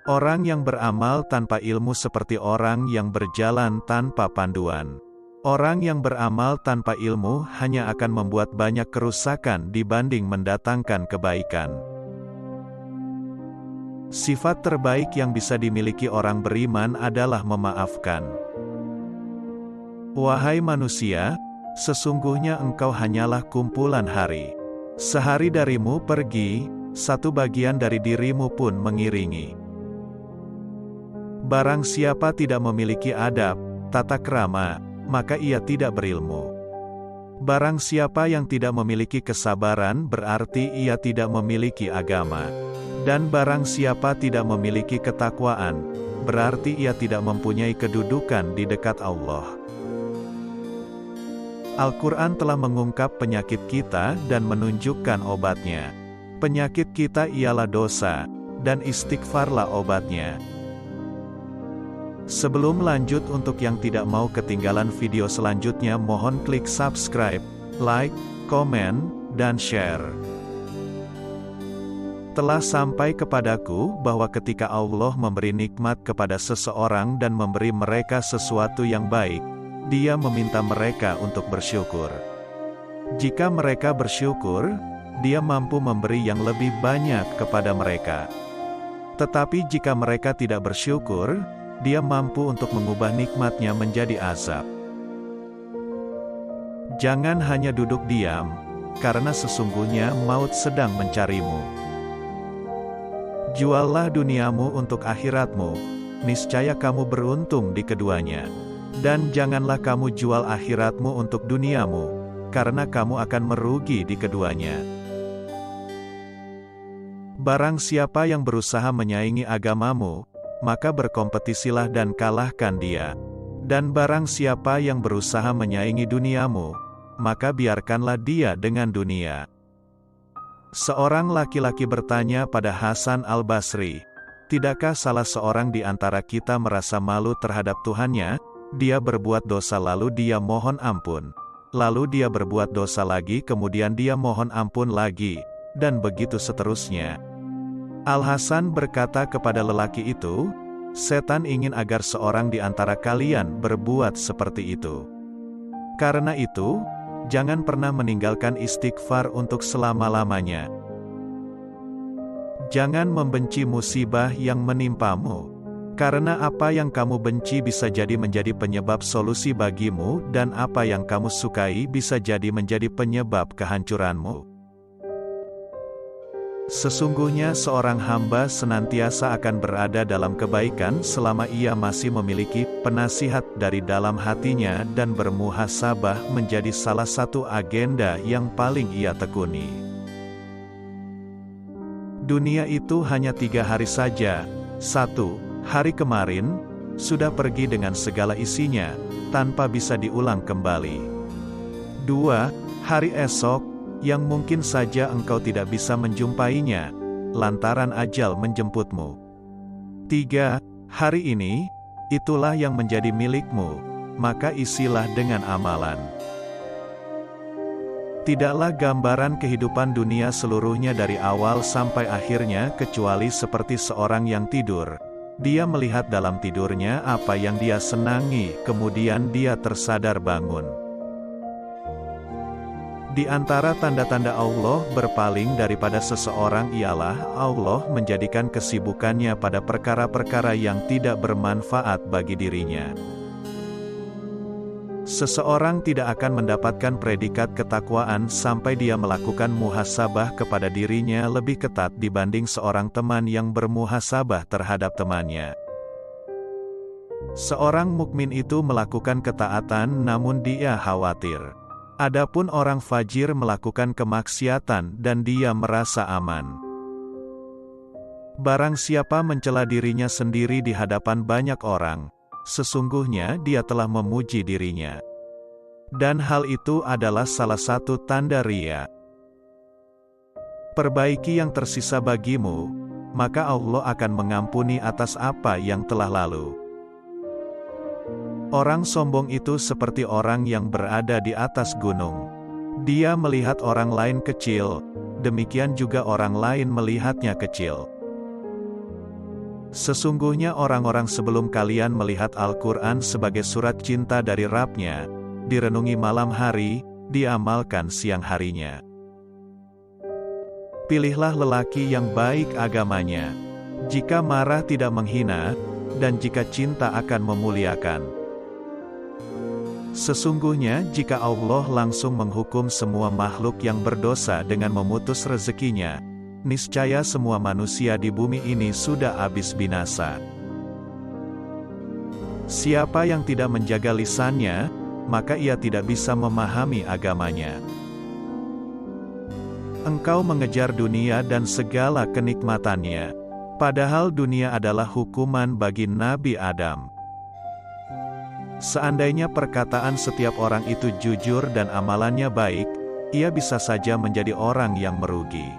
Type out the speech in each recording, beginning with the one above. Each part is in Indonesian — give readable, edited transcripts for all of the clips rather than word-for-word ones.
Orang yang beramal tanpa ilmu seperti orang yang berjalan tanpa panduan. Orang yang beramal tanpa ilmu hanya akan membuat banyak kerusakan dibanding mendatangkan kebaikan. Sifat terbaik yang bisa dimiliki orang beriman adalah memaafkan. Wahai manusia, sesungguhnya engkau hanyalah kumpulan hari. Sehari darimu pergi, satu bagian dari dirimu pun mengiringi. Barang siapa tidak memiliki adab, tata krama, maka ia tidak berilmu. Barang siapa yang tidak memiliki kesabaran berarti ia tidak memiliki agama. Dan barang siapa tidak memiliki ketakwaan, berarti ia tidak mempunyai kedudukan di dekat Allah. Al-Quran telah mengungkap penyakit kita dan menunjukkan obatnya. Penyakit kita ialah dosa, dan istighfarlah obatnya. Sebelum lanjut, untuk yang tidak mau ketinggalan video selanjutnya, mohon klik subscribe, like, komen, dan share. Telah sampai kepadaku bahwa ketika Allah memberi nikmat kepada seseorang dan memberi mereka sesuatu yang baik, Dia meminta mereka untuk bersyukur. Jika mereka bersyukur, Dia mampu memberi yang lebih banyak kepada mereka. Tetapi jika mereka tidak bersyukur, Dia mampu untuk mengubah nikmatnya menjadi azab. Jangan hanya duduk diam, karena sesungguhnya maut sedang mencarimu. Juallah duniamu untuk akhiratmu, niscaya kamu beruntung di keduanya. Dan janganlah kamu jual akhiratmu untuk duniamu, karena kamu akan merugi di keduanya. Barang siapa yang berusaha menyaingi agamamu, maka berkompetisilah dan kalahkan dia. Dan barang siapa yang berusaha menyaingi duniamu, maka biarkanlah dia dengan dunia. Seorang laki-laki bertanya pada Hasan al-Basri, "Tidakkah salah seorang di antara kita merasa malu terhadap Tuhannya? Dia berbuat dosa lalu dia mohon ampun. Lalu dia berbuat dosa lagi kemudian dia mohon ampun lagi, dan begitu seterusnya." Al-Hasan berkata kepada lelaki itu, "Setan ingin agar seorang di antara kalian berbuat seperti itu. Karena itu, jangan pernah meninggalkan istighfar untuk selama-lamanya. Jangan membenci musibah yang menimpamu. Karena apa yang kamu benci bisa jadi menjadi penyebab solusi bagimu, dan apa yang kamu sukai bisa jadi menjadi penyebab kehancuranmu." Sesungguhnya seorang hamba senantiasa akan berada dalam kebaikan selama ia masih memiliki penasihat dari dalam hatinya, dan bermuhasabah menjadi salah satu agenda yang paling ia tekuni. Dunia itu hanya 3 hari saja. 1. Hari kemarin sudah pergi dengan segala isinya, tanpa bisa diulang kembali. 2. Hari esok, yang mungkin saja engkau tidak bisa menjumpainya, lantaran ajal menjemputmu. 3. Hari ini, itulah yang menjadi milikmu, maka isilah dengan amalan. Tidaklah gambaran kehidupan dunia seluruhnya dari awal sampai akhirnya kecuali seperti seorang yang tidur. Dia melihat dalam tidurnya apa yang dia senangi, kemudian dia tersadar bangun. Di antara tanda-tanda Allah berpaling daripada seseorang ialah Allah menjadikan kesibukannya pada perkara-perkara yang tidak bermanfaat bagi dirinya. Seseorang tidak akan mendapatkan predikat ketakwaan sampai dia melakukan muhasabah kepada dirinya lebih ketat dibanding seorang teman yang bermuhasabah terhadap temannya. Seorang mukmin itu melakukan ketaatan namun dia khawatir. Adapun orang fajir melakukan kemaksiatan dan dia merasa aman. Barang siapa mencela dirinya sendiri di hadapan banyak orang, sesungguhnya dia telah memuji dirinya. Dan hal itu adalah salah satu tanda riya. Perbaiki yang tersisa bagimu, maka Allah akan mengampuni atas apa yang telah lalu. Orang sombong itu seperti orang yang berada di atas gunung. Dia melihat orang lain kecil, demikian juga orang lain melihatnya kecil. Sesungguhnya orang-orang sebelum kalian melihat Al-Quran sebagai surat cinta dari Rabb-Nya, direnungi malam hari, diamalkan siang harinya. Pilihlah lelaki yang baik agamanya. Jika marah tidak menghina, dan jika cinta akan memuliakan. Sesungguhnya jika Allah langsung menghukum semua makhluk yang berdosa dengan memutus rezekinya, niscaya semua manusia di bumi ini sudah habis binasa. Siapa yang tidak menjaga lisannya, maka ia tidak bisa memahami agamanya. Engkau mengejar dunia dan segala kenikmatannya, padahal dunia adalah hukuman bagi Nabi Adam. Seandainya perkataan setiap orang itu jujur dan amalannya baik, ia bisa saja menjadi orang yang merugi.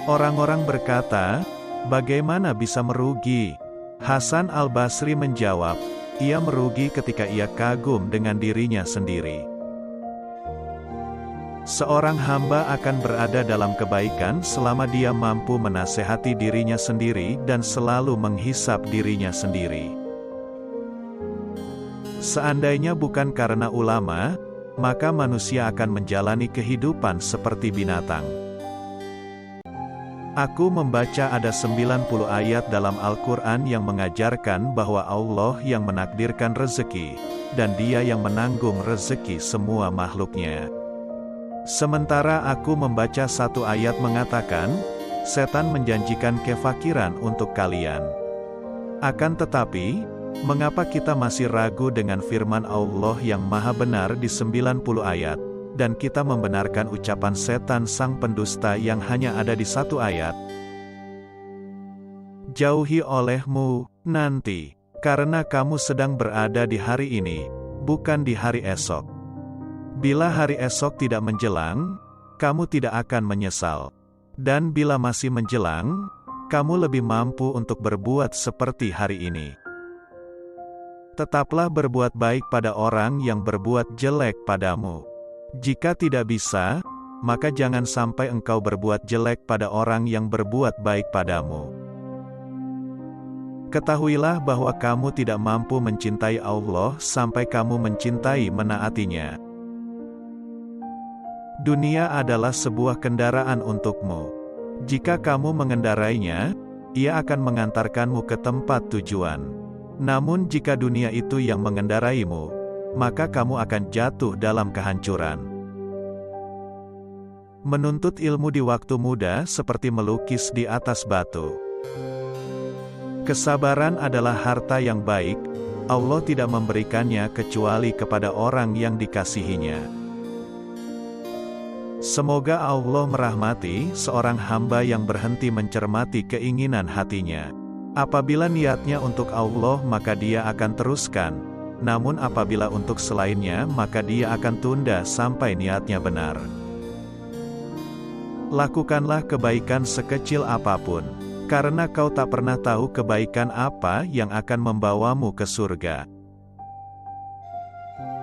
Orang-orang berkata, bagaimana bisa merugi? Hasan al-Basri menjawab, ia merugi ketika ia kagum dengan dirinya sendiri. Seorang hamba akan berada dalam kebaikan selama dia mampu menasehati dirinya sendiri dan selalu menghisap dirinya sendiri. Seandainya bukan karena ulama, maka manusia akan menjalani kehidupan seperti binatang. Aku membaca ada 90 ayat dalam Al-Quran yang mengajarkan bahwa Allah yang menakdirkan rezeki, dan Dia yang menanggung rezeki semua makhluknya. Sementara aku membaca satu ayat mengatakan, setan menjanjikan kefakiran untuk kalian. Akan tetapi, mengapa kita masih ragu dengan firman Allah yang maha benar di 90 ayat? Dan kita membenarkan ucapan setan sang pendusta yang hanya ada di satu ayat. Jauhi olehmu, nanti, karena kamu sedang berada di hari ini, bukan di hari esok. Bila hari esok tidak menjelang, kamu tidak akan menyesal. Dan bila masih menjelang, kamu lebih mampu untuk berbuat seperti hari ini. Tetaplah berbuat baik pada orang yang berbuat jelek padamu. Jika tidak bisa, maka jangan sampai engkau berbuat jelek pada orang yang berbuat baik padamu. Ketahuilah bahwa kamu tidak mampu mencintai Allah sampai kamu mencintai menaatinya. Dunia adalah sebuah kendaraan untukmu. Jika kamu mengendarainya, ia akan mengantarkanmu ke tempat tujuan. Namun jika dunia itu yang mengendaraimu, maka kamu akan jatuh dalam kehancuran. Menuntut ilmu di waktu muda seperti melukis di atas batu. Kesabaran adalah harta yang baik, Allah tidak memberikannya kecuali kepada orang yang dikasihinya. Semoga Allah merahmati seorang hamba yang berhenti mencermati keinginan hatinya. Apabila niatnya untuk Allah maka dia akan teruskan. Namun apabila untuk selainnya, maka dia akan tunda sampai niatnya benar. Lakukanlah kebaikan sekecil apapun, karena kau tak pernah tahu kebaikan apa yang akan membawamu ke surga.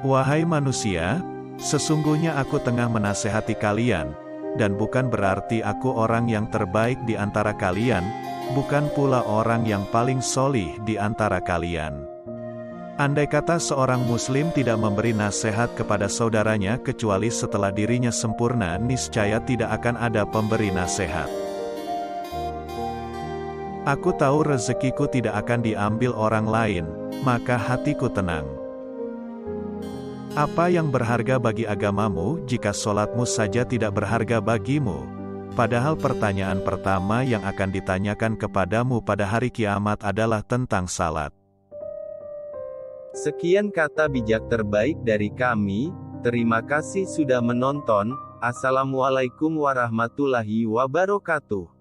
Wahai manusia, sesungguhnya aku tengah menasehati kalian, dan bukan berarti aku orang yang terbaik di antara kalian, bukan pula orang yang paling solih di antara kalian. Andai kata seorang muslim tidak memberi nasihat kepada saudaranya kecuali setelah dirinya sempurna, niscaya tidak akan ada pemberi nasihat. Aku tahu rezekiku tidak akan diambil orang lain, maka hatiku tenang. Apa yang berharga bagi agamamu jika sholatmu saja tidak berharga bagimu? Padahal pertanyaan pertama yang akan ditanyakan kepadamu pada hari kiamat adalah tentang salat. Sekian kata bijak terbaik dari kami, terima kasih sudah menonton, Assalamualaikum warahmatullahi wabarakatuh.